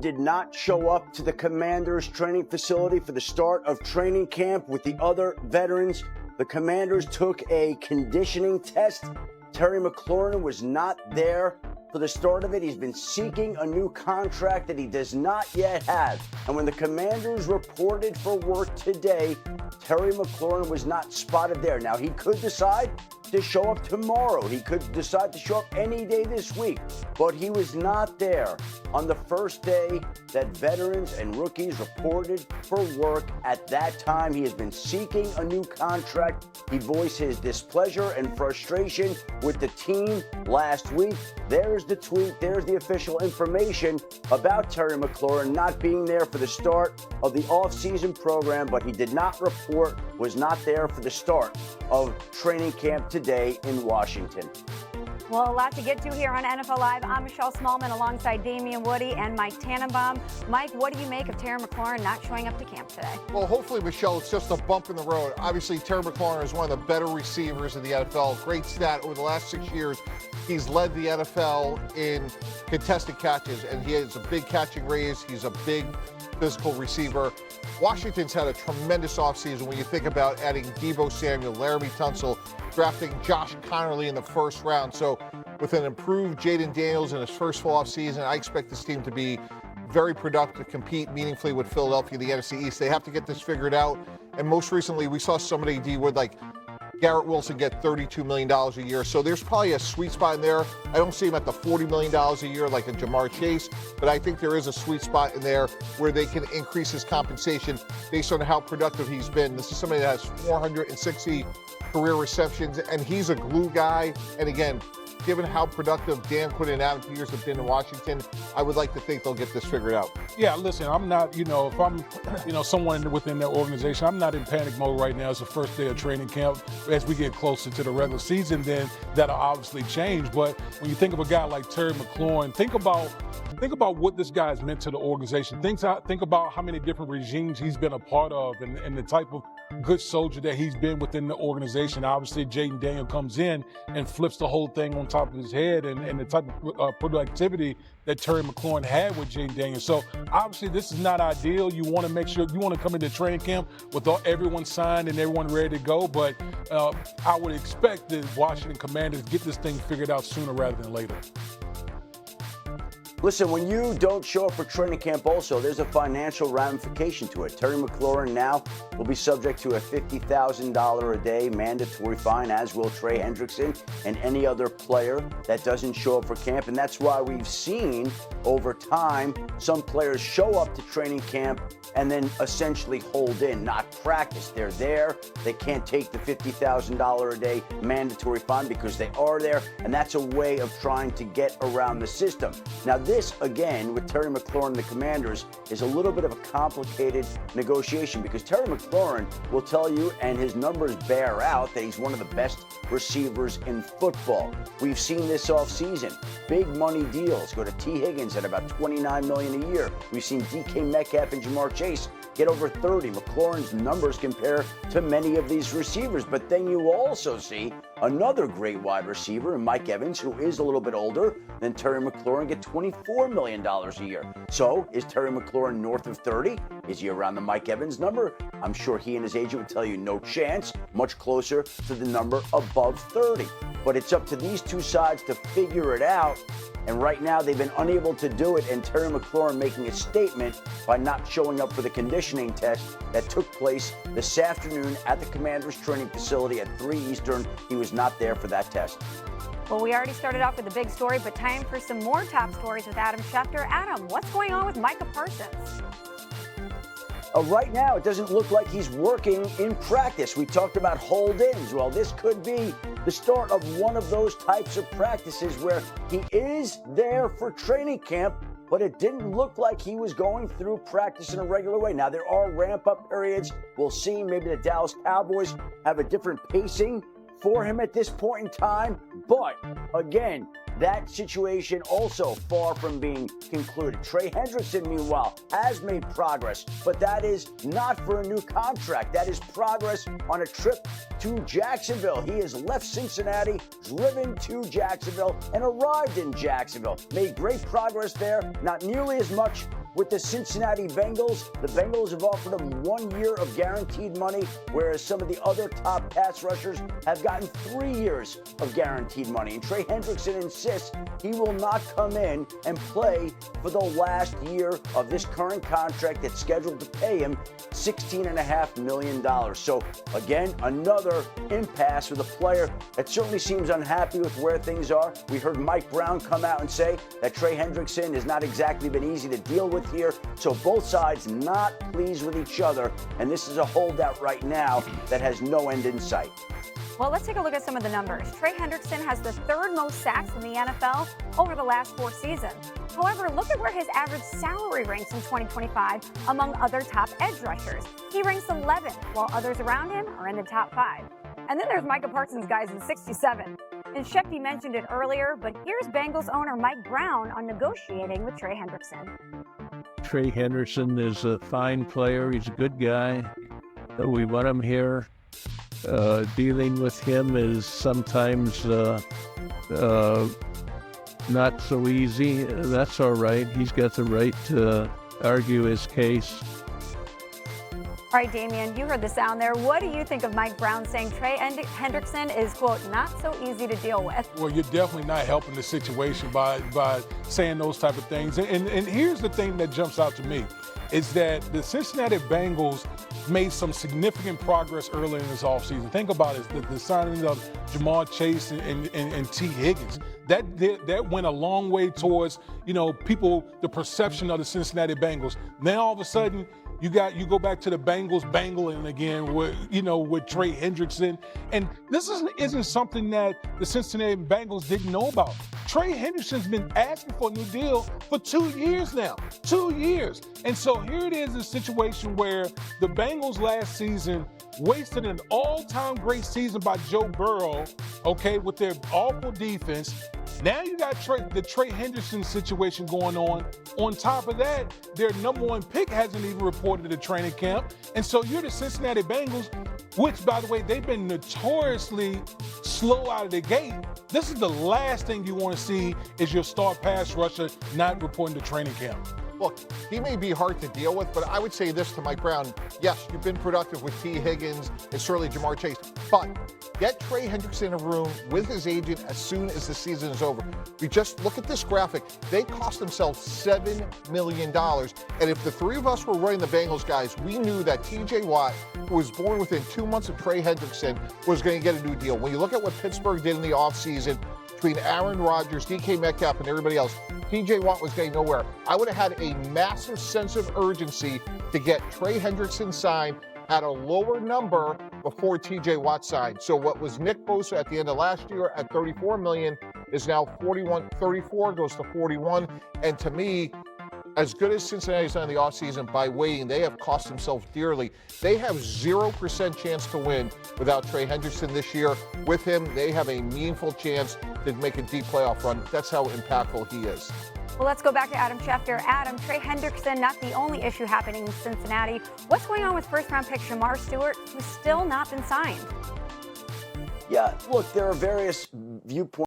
did not show up to the Commanders training facility for the start of training camp with the other veterans. The Commanders took a conditioning test. Terry McLaurin was not there for the start of it. He's been seeking a new contract that he does not yet have. And when the Commanders reported for work today, Terry McLaurin was not spotted there. Now, he could decide to show up tomorrow. He could decide to show up any day this week, but he was not there on the first day that veterans and rookies reported for work. At that time, he has been seeking a new contract. He voiced his displeasure and frustration with the team last week. There's the tweet. There's the official information about Terry McLaurin not being there for the start of the offseason program, but he did not report, was not there for the start of training camp today in Washington. Well, a lot to get to here on NFL Live. I'm Michelle Smallman alongside Damian Woody and Mike Tannenbaum. Mike, what do you make of Terry McLaurin not showing up to camp today? Well, hopefully, Michelle, it's just a bump in the road. Obviously, Terry McLaurin is one of the better receivers in the NFL. Great stat. Over the last 6 years, he's led the NFL in contested catches, and he has a big catching raise. He's a big physical receiver. Washington's had a tremendous offseason when you think about adding Deebo Samuel, Laramie Tunsil, drafting Josh Connerly in the first round. So with an improved Jaden Daniels in his first full offseason, I expect this team to be very productive, compete meaningfully with Philadelphia, the NFC East. They have to get this figured out. And most recently, we saw somebody, D, with like Garrett Wilson get $32 million a year. So there's probably a sweet spot in there. I don't see him at the $40 million a year like a Jamar Chase, but I think there is a sweet spot in there where they can increase his compensation based on how productive he's been. This is somebody that has 460 career receptions, and he's a glue guy. And again, given how productive Dan Quinn and Adam Peters have been in Washington, I would like to think they'll get this figured out. Yeah, listen, I'm not, if I'm, someone within that organization, I'm not in panic mode right now. It's the first day of training camp. As we get closer to the regular season, then that'll obviously change. But when you think of a guy like Terry McLaurin, think about what this guy has meant to the organization. Think about how many different regimes he's been a part of and the type of good soldier that he's been within the organization. Obviously, Jaden Daniel comes in and flips the whole thing on top of his head, and the type of productivity that Terry McLaurin had with Jaden Daniel. So obviously, this is not ideal. You want to make sure you want to come into training camp with everyone signed and everyone ready to go. But I would expect the Washington Commanders get this thing figured out sooner rather than later. Listen, when you don't show up for training camp also, there's a financial ramification to it. Terry McLaurin now will be subject to a $50,000 a day mandatory fine, as will Trey Hendrickson and any other player that doesn't show up for camp. And that's why we've seen over time some players show up to training camp and then essentially hold in, not practice. They're there. They can't take the $50,000 a day mandatory fine because they are there. And that's a way of trying to get around the system. Now, this, again, with Terry McLaurin and the Commanders, is a little bit of a complicated negotiation because Terry McLaurin will tell you, and his numbers bear out, that he's one of the best receivers in football. We've seen this offseason. Big money deals go to T. Higgins at about $29 million a year. We've seen DK Metcalf and Jamar Chase get over 30. McLaurin's numbers compare to many of these receivers. But then you also see another great wide receiver in Mike Evans, who is a little bit older than Terry McLaurin, get $24 million a year. So is Terry McLaurin north of 30? Is he around the Mike Evans number? I'm sure he and his agent would tell you no chance, much closer to the number above 30. But it's up to these two sides to figure it out. And right now, they've been unable to do it, and Terry McLaurin making a statement by not showing up for the conditioning test that took place this afternoon at the Commanders training facility at 3 Eastern. He was not there for that test. Well, we already started off with a big story, but time for some more top stories with Adam Schefter. Adam, what's going on with Micah Parsons? Right now, it doesn't look like he's working in practice. We talked about hold-ins. Well, this could be the start of one of those types of practices where he is there for training camp, but it didn't look like he was going through practice in a regular way. Now, there are ramp-up periods. We'll see. Maybe the Dallas Cowboys have a different pacing for him at this point in time. But, again, that situation also far from being concluded. Trey Hendrickson, meanwhile, has made progress, but that is not for a new contract. That is progress on a trip to Jacksonville. He has left Cincinnati, driven to Jacksonville, and arrived in Jacksonville. Made great progress there, not nearly as much with the Cincinnati Bengals. The Bengals have offered him 1 year of guaranteed money, whereas some of the other top pass rushers have gotten 3 years of guaranteed money. And Trey Hendrickson insists he will not come in and play for the last year of this current contract that's scheduled to pay him $16.5 million. So, again, another impasse with a player that certainly seems unhappy with where things are. We heard Mike Brown come out and say that Trey Hendrickson has not exactly been easy to deal with here. So both sides not pleased with each other. And this is a holdout right now that has no end in sight. Well, let's take a look at some of the numbers. Trey Hendrickson has the third most sacks in the NFL over the last 4 seasons. However, look at where his average salary ranks in 2025 among other top edge rushers. He ranks 11, while others around him are in the top 5. And then there's Micah Parsons' guys in 67. And Shefty mentioned it earlier, but here's Bengals owner Mike Brown on negotiating with Trey Hendrickson. Trey Hendrickson is a fine player. He's a good guy. We want him here. Dealing with him is sometimes not so easy. That's all right. He's got the right to argue his case. All right, Damian, you heard the sound there. What do you think of Mike Brown saying Trey Hendrickson is, quote, not so easy to deal with? Well, you're definitely not helping the situation by saying those type of things. And here's the thing that jumps out to me is that the Cincinnati Bengals made some significant progress early in this offseason. Think about it, the signing of Jamar Chase and T. Higgins. That went a long way towards, people, the perception of the Cincinnati Bengals. Now all of a sudden, you go back to the Bengals bangling again with Trey Hendrickson. And this isn't something that the Cincinnati Bengals didn't know about. Trey Hendrickson's been asking for a new deal for 2 years now. 2 years. And so here it is, a situation where the Bengals last season wasted an all-time great season by Joe Burrow, with their awful defense. Now you got the Trey Hendrickson situation going on. On top of that, their number 1 pick hasn't even reported to training camp. And so you're the Cincinnati Bengals, which, by the way, they've been notoriously slow out of the gate. This is the last thing you want to see is your star pass rusher not reporting to training camp. Look, he may be hard to deal with, but I would say this to Mike Brown. Yes, you've been productive with T. Higgins and certainly Jamar Chase, but get Trey Hendrickson in a room with his agent as soon as the season is over. We just look at this graphic. They cost themselves $7 million. And if the three of us were running the Bengals, guys, we knew that T.J. Watt, who was born within 2 months of Trey Hendrickson, was going to get a new deal. When you look at what Pittsburgh did in the offseason, between Aaron Rodgers, DK Metcalf, and everybody else, T.J. Watt was going nowhere. I would have had a massive sense of urgency to get Trey Hendrickson signed at a lower number before T.J. Watt signed. So what was Nick Bosa at the end of last year at $34 million is now 34 goes to 41. And to me, as good as Cincinnati's done in the offseason by waiting, they have cost themselves dearly. They have 0% chance to win without Trey Hendrickson this year. With him, they have a meaningful chance to make a deep playoff run. That's how impactful he is. Well, let's go back to Adam Schefter. Adam, Trey Hendrickson, not the only issue happening in Cincinnati. What's going on with first-round pick Shamar Stewart, who's still not been signed? Yeah, look, there are various viewpoints.